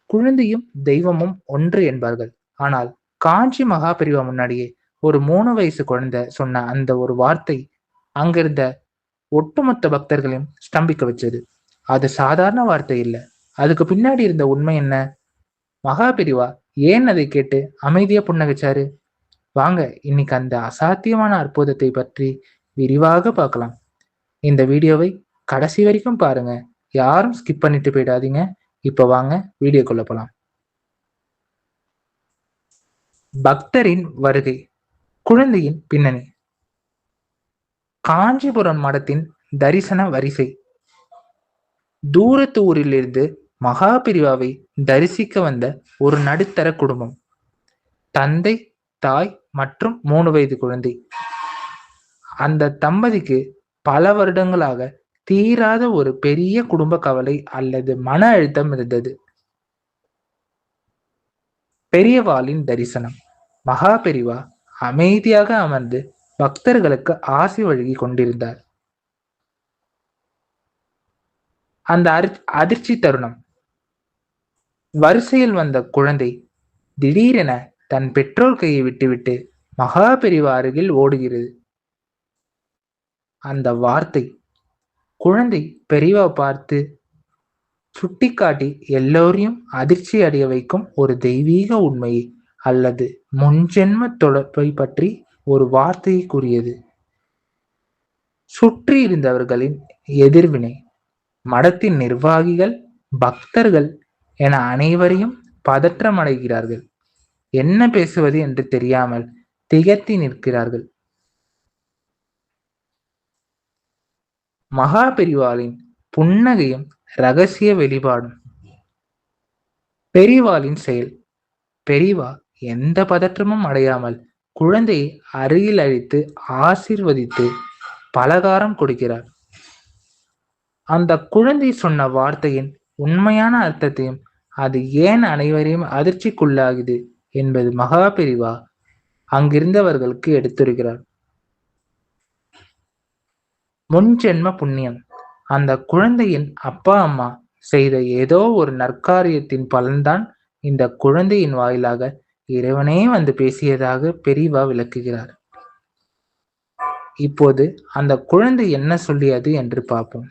குழந்தையும் தெய்வமும் ஒன்று என்பார்கள். ஆனால் காஞ்சி மகாபெரிவா முன்னாடியே ஒரு 3 வயசு குழந்தை சொன்ன அந்த ஒரு வார்த்தை அங்கிருந்த ஒட்டுமொத்த பக்தர்களையும் ஸ்தம்பிக்க வச்சது. அது சாதாரண வார்த்தை இல்ல. அதுக்கு பின்னாடி இருந்த உண்மை என்ன? மகாபெரிவா ஏன் அதை கேட்டு அமைதியா புன்னகைச்சாரு? வாங்க இன்னைக்கு அந்த அசாத்தியமான அற்புதத்தை பற்றி விரிவாக பார்க்கலாம். இந்த வீடியோவை கடைசி வரைக்கும் பாருங்க. யாரும் ஸ்கிப் பண்ணிட்டு போயிடாதீங்க. இப்ப வாங்க வீடியோக்குள்ள போலாம். பக்தரின் வருகை, குழந்தையின் பின்னணி. காஞ்சிபுரம் மடத்தின் தரிசன வரிசை. தூரத்து ஊரிலிருந்து மகாபிரிவாவை தரிசிக்க வந்த ஒரு நடுத்தர குடும்பம். தந்தை, தாய் மற்றும் 3 வயது குழந்தை. அந்த தம்பதிக்கு பல வருடங்களாக தீராத ஒரு பெரிய குடும்ப கவலை அல்லது மன அழுத்தம் இருந்தது. பெரியவாளின் தரிசனம். மகாபெரிவா அமைதியாக அமர்ந்து பக்தர்களுக்கு ஆசி வழங்கி கொண்டிருந்தார். அந்த அதிர்ச்சி தருணம். வரிசையில் வந்த குழந்தை திடீரென தன் பெற்றோர் கையை விட்டுவிட்டு மகாபெரிவா அருகில் ஓடுகிறது. அந்த வார்த்தை குழந்தை பெரியவா பார்த்து சுட்டிக்காட்டி எல்லோரையும் அதிர்ச்சி அடைய வைக்கும் ஒரு தெய்வீக உண்மையை அல்லது முன்ஜென்ம தொடர்பை பற்றி ஒரு வார்த்தையை கூறியது. சுற்றி இருந்தவர்களின் எதிர்வினை, மடத்தின் நிர்வாகிகள், பக்தர்கள் என அனைவரையும் பதற்றமடைகிறார்கள். என்ன பேசுவது என்று தெரியாமல் திகைத்து நிற்கிறார்கள். மகாபெரிவாளின் புன்னகையும் ரகசிய வெளிப்பாடும். பெரியவாளின் செயல். பெரியவா எந்த பதற்றமும் அடையாமல் குழந்தையை அருகில் அழைத்து ஆசீர்வதித்து பலகாரம் கொடுக்கிறார். அந்த குழந்தை சொன்ன வார்த்தையின் உண்மையான அர்த்தத்தையும் அது ஏன் அனைவரையும் அதிர்ச்சிக்குள்ளாகுது என்பது மகாபெரிவா அங்கிருந்தவர்களுக்கு எடுத்துரைக்கிறார். முன்ஜென்ம புண்ணியம். அந்த குழந்தையின் அப்பா அம்மா செய்த ஏதோ ஒரு நற்காரியத்தின் பலன்தான் இந்த குழந்தையின் வாயிலாக இறைவனே வந்து பேசியதாக பெரியவா விளக்குகிறார். இப்போது அந்த குழந்தை என்ன சொல்லியது என்று பார்ப்போம்.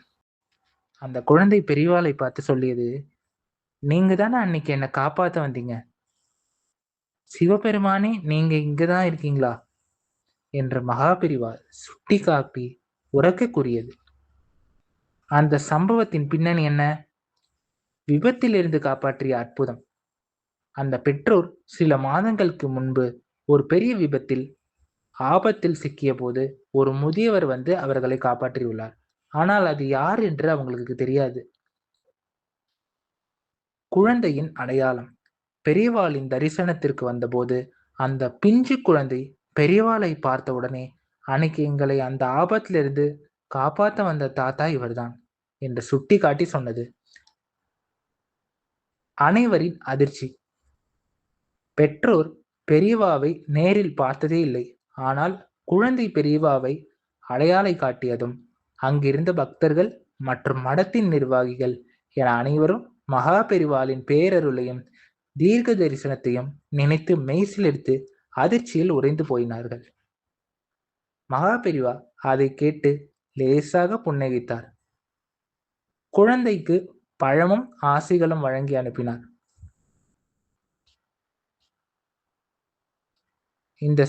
அந்த குழந்தை பெரியவாளை பார்த்து சொல்லியது, நீங்க தானே அன்னைக்கு என்னை காப்பாத்த வந்தீங்க. சிவபெருமானே நீங்க இங்கதான் இருக்கீங்களா என்று மகாபெரிவா சுட்டி காட்டி உரக்க கூறியது. அந்த சம்பவத்தின் பின்னணி என்ன? விபத்திலிருந்து காப்பாற்றிய அற்புதம். அந்த பெற்றோர் சில மாதங்களுக்கு முன்பு ஒரு பெரிய விபத்தில் ஆபத்தில் சிக்கிய போது ஒரு முதியவர் வந்து அவர்களை காப்பாற்றியுள்ளார். ஆனால் அது யார் என்று அவங்களுக்கு தெரியாது. குழந்தையின் அடையாளம். பெரியவாளின் தரிசனத்திற்கு வந்தபோது அந்த பிஞ்சு குழந்தை பெரியவாளை பார்த்த உடனே, அன்னைக்கு எங்களை அந்த ஆபத்திலிருந்து காப்பாற்ற வந்த தாத்தா இவர்தான் என்று சுட்டி காட்டி சொன்னது. அனைவரின் அதிர்ச்சி. பெற்றோர் பெரியவாவை நேரில் பார்த்ததே இல்லை. ஆனால் குழந்தை பெரியவாவை அடையாளை காட்டியதும் அங்கிருந்த பக்தர்கள் மற்றும் மடத்தின் நிர்வாகிகள் என அனைவரும் மகாபெரிவாளின் பேரருளையும் தீர்க்க தரிசனத்தையும் நினைத்து மெய்சிலிர்த்து அதிர்ச்சியில் உறைந்து போயினார்கள். மகாபெரிவா அதை கேட்டு லேசாக புன்னகைத்தார். குழந்தைக்கு பழமும் ஆசைகளும் வழங்கி அனுப்பினார். இந்த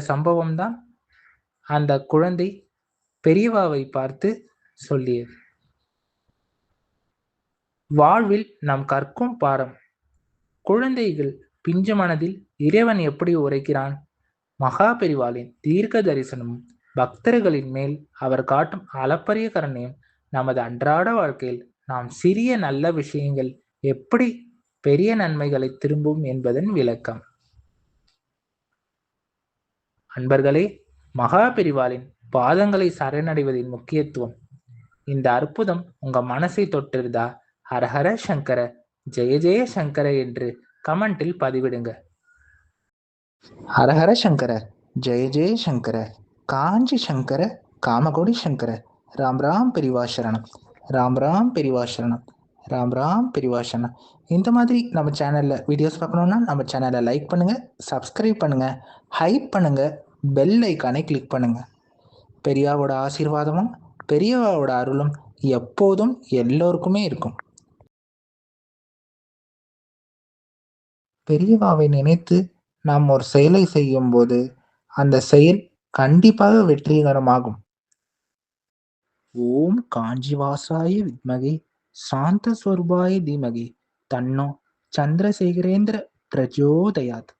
சம்பவம் தான் அந்த குழந்தை பெரியவாவை பார்த்து சொல்லியது. வாழ்வில் நாம் கற்கும் பாடம். குழந்தைகள் பிஞ்சு மனதில் இறைவன் எப்படி உரைக்கிறான்? மகாபெரிவாளின் தீர்க்க தரிசனமும் பக்தர்களின் மேல் அவர் காட்டும் அளப்பரிய கருணையும் நமது அன்றாட வாழ்க்கையில் நாம் சிறிய நல்ல விஷயங்கள் எப்படி பெரிய நன்மைகளை திரும்பும் என்பதன் விளக்கம். அன்பர்களே, மகாபெரிவாளின் பாதங்களை சரணடைவதின் முக்கியத்துவம். இந்த அற்புதம் உங்க மனசை தொட்டிருந்தா ஹரஹர சங்கர, ஜெய ஜெய சங்கர என்று கமெண்டில் பதிவிடுங்க. ஹரஹர சங்கர, ஜெய ஜெய சங்கர, காஞ்சி சங்கர, காமகோடி சங்கர, ராம் ராம் பெரிவா சரணம், ராம் ராம் பெரிவா சரணம், ராம் ராம் பிரிவாஷனா. இந்த மாதிரி நம்ம சேனலில் வீடியோஸ் பார்க்கணுன்னா நம்ம சேனலை லைக் பண்ணுங்கள், சப்ஸ்கிரைப் பண்ணுங்கள், ஹைப் பண்ணுங்கள், பெல் ஐக்கானை கிளிக் பண்ணுங்கள். பெரியாவோட ஆசீர்வாதமும் பெரியவாவோட அருளும் எப்போதும் எல்லோருக்குமே இருக்கும். பெரியவாவை நினைத்து நாம் ஒரு செயலை செய்யும் போது அந்த செயல் கண்டிப்பாக வெற்றிகரமாகும். ஓம் காஞ்சிவாசாய வித்மகே சாந்த ஸ்வரூபாய தீமகி தன்னோ சந்திரசேகரேந்திர பிரச்சோதயாத்.